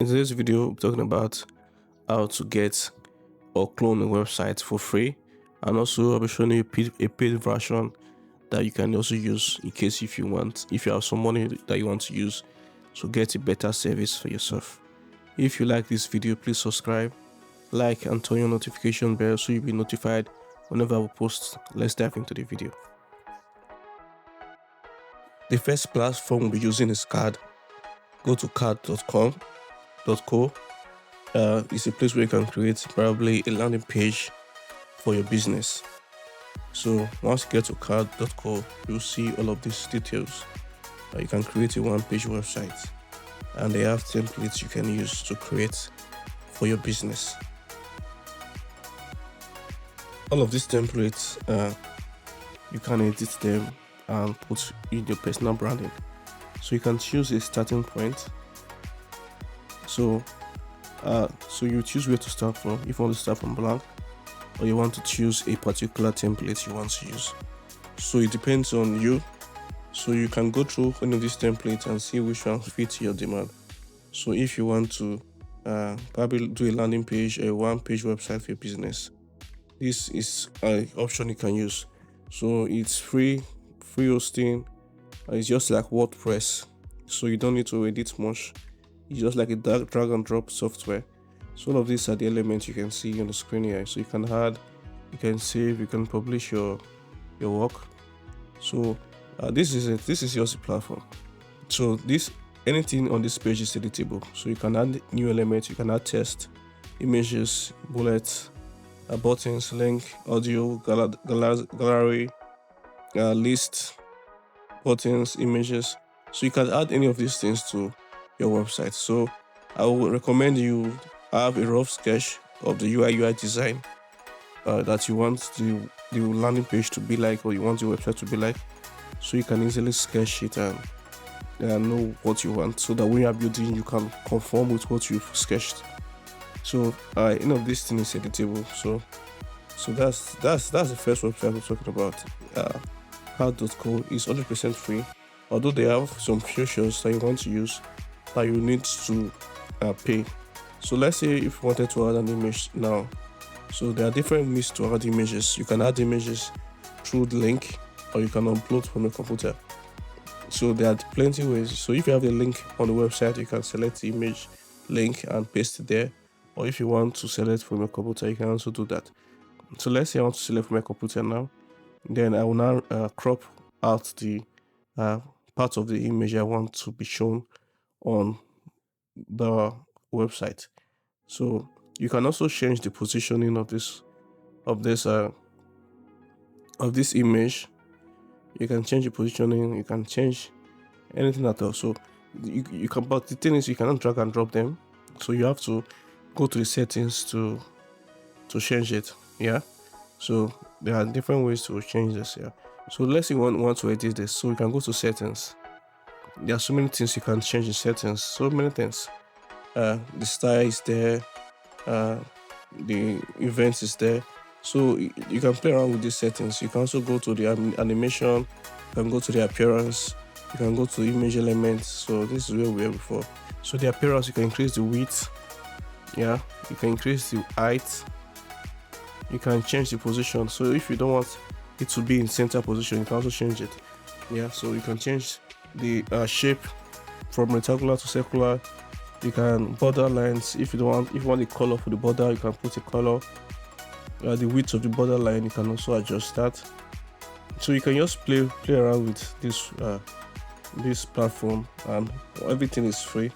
In today's video, we're talking about how to get or clone a website for free, and also I'll be showing you a paid version that you can also use in case if you have some money that you want to use to get a better service for yourself. If you like this video, please subscribe, like, and turn your notification bell so you'll be notified whenever I will post. Let's dive into the video. The first platform we'll be using is Card. Go to card.com.co. It's a place where you can create probably a landing page for your business. So once you get to card.co, you'll see all of these details. You can create a one-page website, and they have templates you can use to create for your business. All of these templates, you can edit them and put in your personal branding. So you can choose a starting point. So you choose where to start from. If you want to start from blank, or you want to choose a particular template you want to use. So it depends on you. So you can go through one of these templates and see which one fits your demand. So if you want to probably do a landing page, a one-page website for your business, this is an option you can use. So it's free hosting. It's just like WordPress, so you don't need to edit much. It's just like a drag and drop software. So all of these are the elements you can see on the screen here. So you can add, you can save, you can publish your work. So this is it. This is your platform. So anything on this page is editable. So you can add new elements. You can add text, images, bullets, buttons, link, audio, gallery, list, buttons, images. So you can add any of these things to your website. So I would recommend you have a rough sketch of the UI design that you want the landing page to be like, or you want your website to be like, so you can easily sketch it and know what you want, so that when you are building, you can conform with what you've sketched. So this thing is editable. So that's the first website we're talking about. Card.co is 100% free, although they have some features that you want to use that you need to pay. So let's say if you wanted to add an image now, so there are different means to add images. You can add images through the link, or you can upload from your computer. So there are plenty of ways. So if you have a link on the website, you can select the image link and paste it there. Or if you want to select from your computer, you can also do that. So let's say I want to select from my computer now. Then I will now crop out the part of the image I want to be shown on the website. So you can also change the positioning of this image. You can change the positioning. You can change anything at all. So you can, but the thing is, you cannot drag and drop them. So you have to go to the settings to change it. Yeah. So there are different ways to change this here. So let's say you want to edit this. So you can go to settings. There are so many things you can change in settings. So many things. The style is there. The events is there. So you can play around with these settings. You can also go to the animation. You can go to the appearance. You can go to image elements. So this is where we were before. So the appearance, you can increase the width. Yeah, you can increase the height. You can change the position. So if you don't want it to be in center position, you can also change it. Yeah, so you can change the shape from rectangular to circular. You can border lines. If you want the color for the border, you can put a color. The width of the border line, you can also adjust that. So you can just play around with this platform, and everything is free.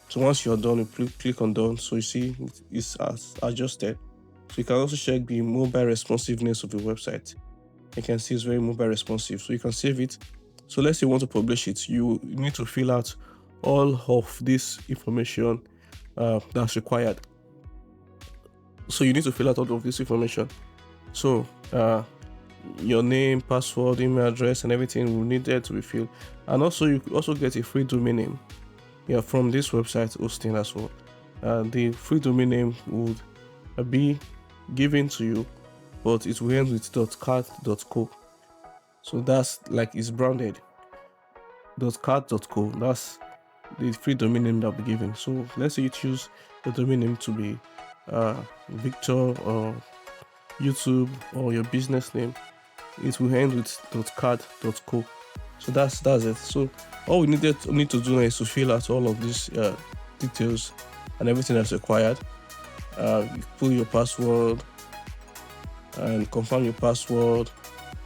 So once you're done, you click on done. So you see it's adjusted. So you can also check the mobile responsiveness of the website. You can see it's very mobile responsive. So you can save it. So let's say you want to publish it, you need to fill out all of this information that's required. So you need to fill out all of this information. So your name, password, email address, and everything will need there to be filled. And also you also get a free domain name from this website hosting as well. The free domain name would be given to you, but it will end with .card.co. So that's like it's branded .card.co. the free domain name that will be given. So let's say you choose the domain name to be Victor or YouTube or your business name. It will end with .card.co. So that's it. So all we need to do now is to fill out all of these details and everything that's required. You put your password and confirm your password,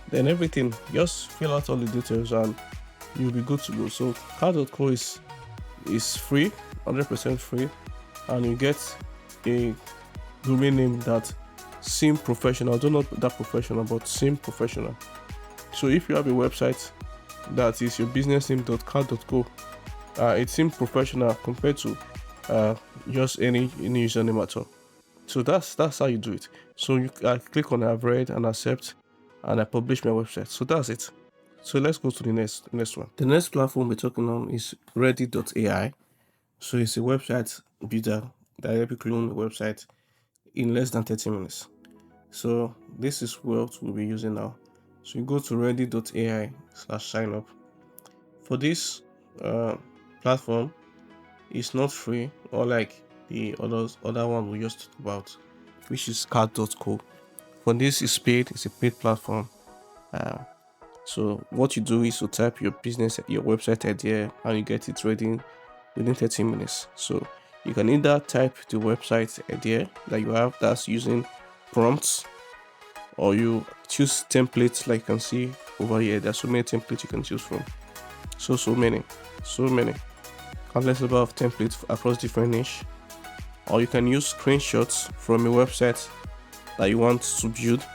then everything, just fill out all the details and you'll be good to go. So card.co is free, 100% free, and you get a domain name that seems professional, though not that professional, but seem professional. So if you have a website that is your business name.card.co, it seems professional compared to just any username at all. So that's how you do it. So you click on I've read and accept, and I publish my website. So that's it. So let's go to the next one. The next platform we're talking on is Ready.ai. So it's a website builder that helps you clone a website in less than 30 minutes. So this is what we'll be using now. So you go to ready.ai/sign up. For this platform, it's not free, or like the other one we just talked about, which is card.co. For this is paid, it's a paid platform. So what you do is to type your website idea and you get it ready within 30 minutes. So you can either type the website idea that you have that's using prompts, or you choose templates like you can see over here. There's so many templates you can choose from. So many. Countless number of templates across different niche. Or you can use screenshots from a website that you want to build,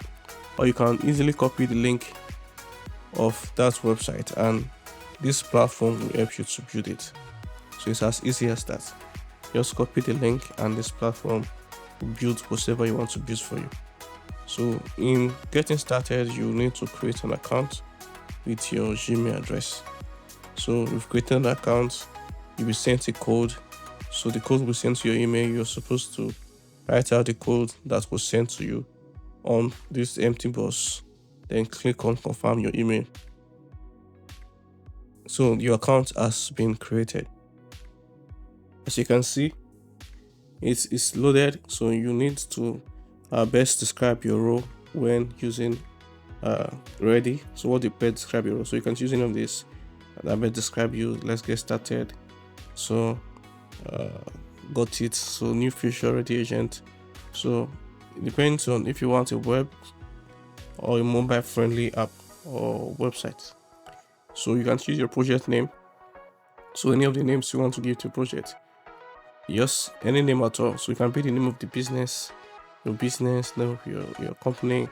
or you can easily copy the link of that website and this platform will help you to build it. So it's as easy as that. Just copy the link and this platform will build whatever you want to build for you. So in getting started, you need to create an account with your Gmail address. So if created an account, you'll be sent a code. So the code will be sent to your email. You're supposed to write out the code that was sent to you on this empty box. Then click on confirm your email. So your account has been created. As you can see, it's loaded. So you need to best describe your role when using Ready. So what the best describe your role? So you can use any of this. I best describe you. Let's get started. So got it. So new feature Ready agent. So it depends on if you want a web or a mobile friendly app or website. So you can choose your project name. So any of the names you want to give to your project, yes, any name at all. So you can be the name of the business, your business name of your company.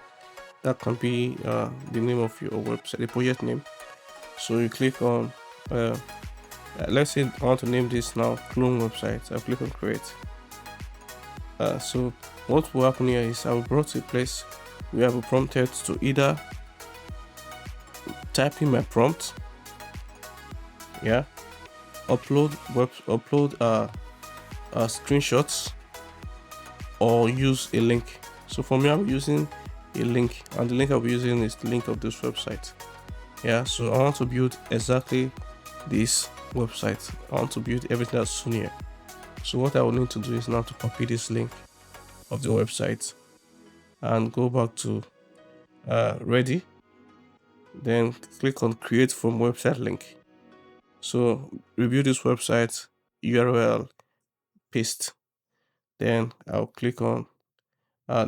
That can be the name of your website, the project name. So you click on let's say I want to name this now clone website. I click on create. So what will happen here is I will brought to a place where I will prompted to either type in my prompt, upload screenshots, or use a link. So for me, I'm using a link, and the link I'll be using is the link of this website. So I want to build exactly this website. I want to build everything that's shown here. So what I will need to do is now to copy this link of the website and go back to Ready, then click on create from website link. So review this website URL, paste, then I'll click on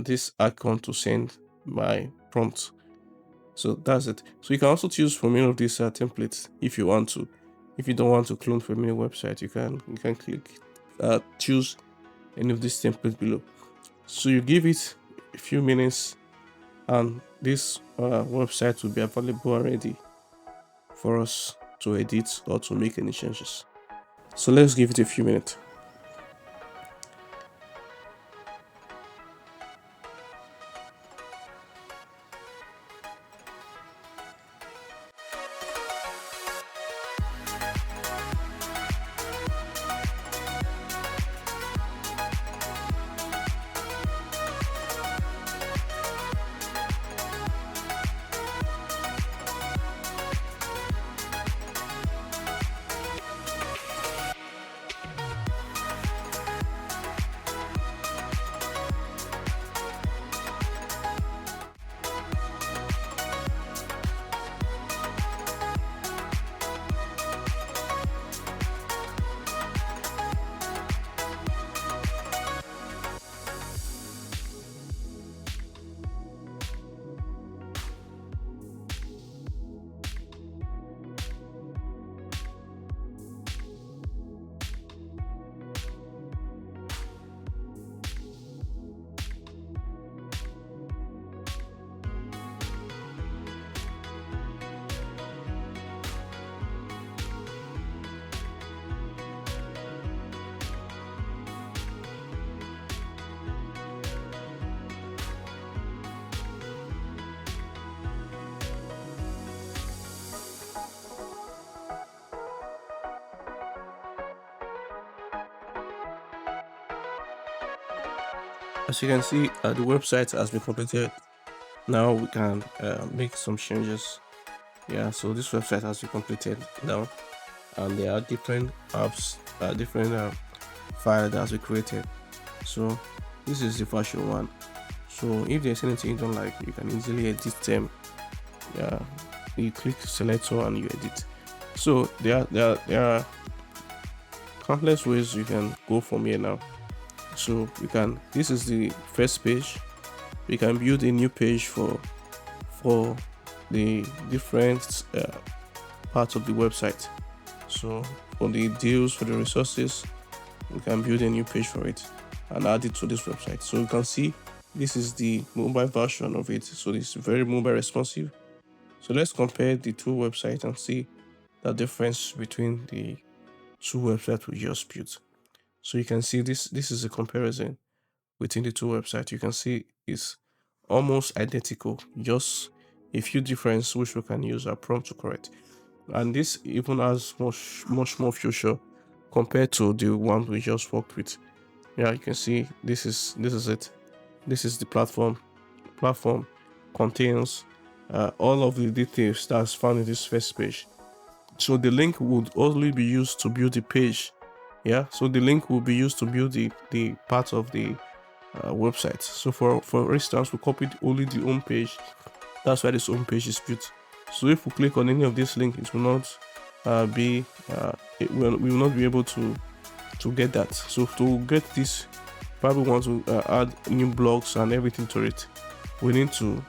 this icon to send my prompt. So that's it. So you can also choose from any of these templates if you want to. If you don't want to clone from any website, you can click choose any of these templates below. So you give it a few minutes and this website will be available already for us to edit or to make any changes. So let's give it a few minutes. As you can see, the website has been completed. Now we can make some changes. Yeah, so this website has been completed now, and there are different apps, different file that has been created. So this is the version 1. So if there's anything you don't like, you can easily edit them. Yeah, you click selector and you edit. So there are countless ways you can go from here now. So you can, this is the first page. We can build a new page for the different parts of the website. So for the deals, for the resources, we can build a new page for it and add it to this website. So you can see this is the mobile version of it. So it's very mobile responsive. So let's compare the two websites and see the difference between the two websites we just built. So you can see this is a comparison between the two websites. You can see it's almost identical, just a few differences which we can use our prompt to correct. And this even has much more feature compared to the one we just worked with. Yeah, you can see this is it. This is the platform contains all of the details that's found in this first page. So the link would only be used to build the page. Yeah, so the link will be used to build the part of the website. So for instance, we copied only the home page. That's why this home page is built. So if we click on any of this link, it will not we will not be able to get that. So to get this, probably want to add new blogs and everything to it, we need to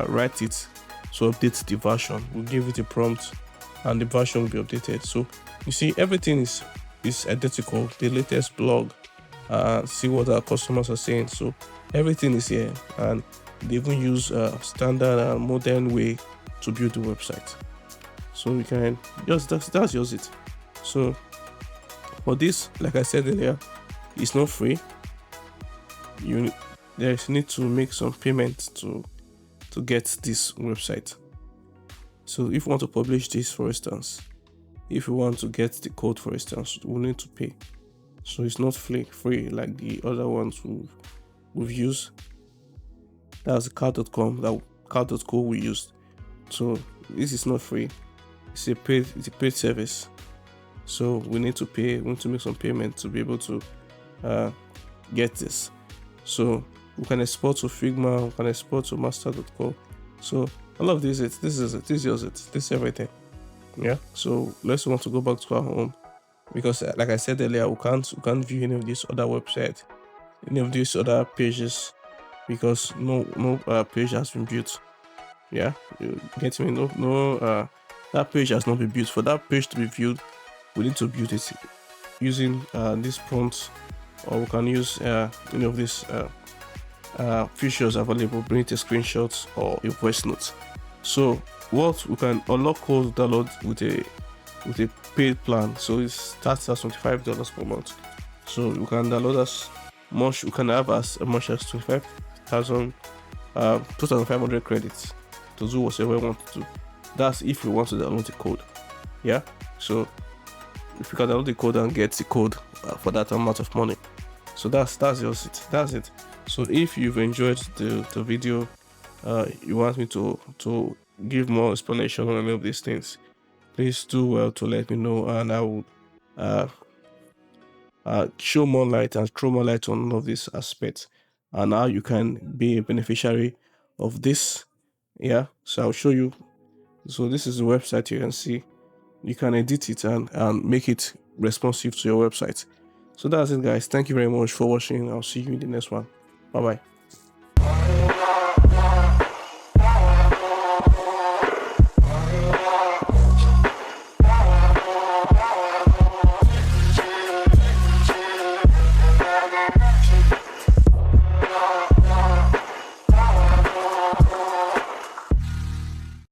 write it to update the version. We'll give it a prompt and the version will be updated. So you see everything is identical. The latest blog, see what our customers are saying. So everything is here, and they even use standard and modern way to build the website. So we can just that's just it. So for this, like I said earlier, it's not free. There's need to make some payment to get this website. So if you want to publish this, for instance, if you want to get the code, for instance, we need to pay. So it's not free like the other ones we've used. That's car.com, that car.co we used. So this is not free. It's a paid service. So we need to pay. We need to make some payment to be able to get this. So we can export to Figma. We can export to master.co. So all of this is this is everything. Yeah. So let's want to go back to our home, because like I said earlier, we can't view any of these other websites, any of these other pages, because no page has been built. Yeah, you get me? No, that page has not been built. For that page to be viewed, we need to build it using this prompt, or we can use any of these features available. Bring it a screenshot or a voice note. So what we can unlock code download with a paid plan. So it starts at $25 per month. So you can download as much. You can have as much as 2,500 credits to do whatever you want to do. That's if you want to download the code. Yeah. So if you can download the code and get the code for that amount of money. So that's just it. That's it. So if you've enjoyed the video, you want me to give more explanation on any of these things, please do well to let me know, and I will show more light and throw more light on all of these aspects and how you can be a beneficiary of this. Yeah, so I'll show you. So this is the website. You can see you can edit it and make it responsive to your website. So that's it, guys. Thank you very much for watching. I'll see you in the next one. Bye bye.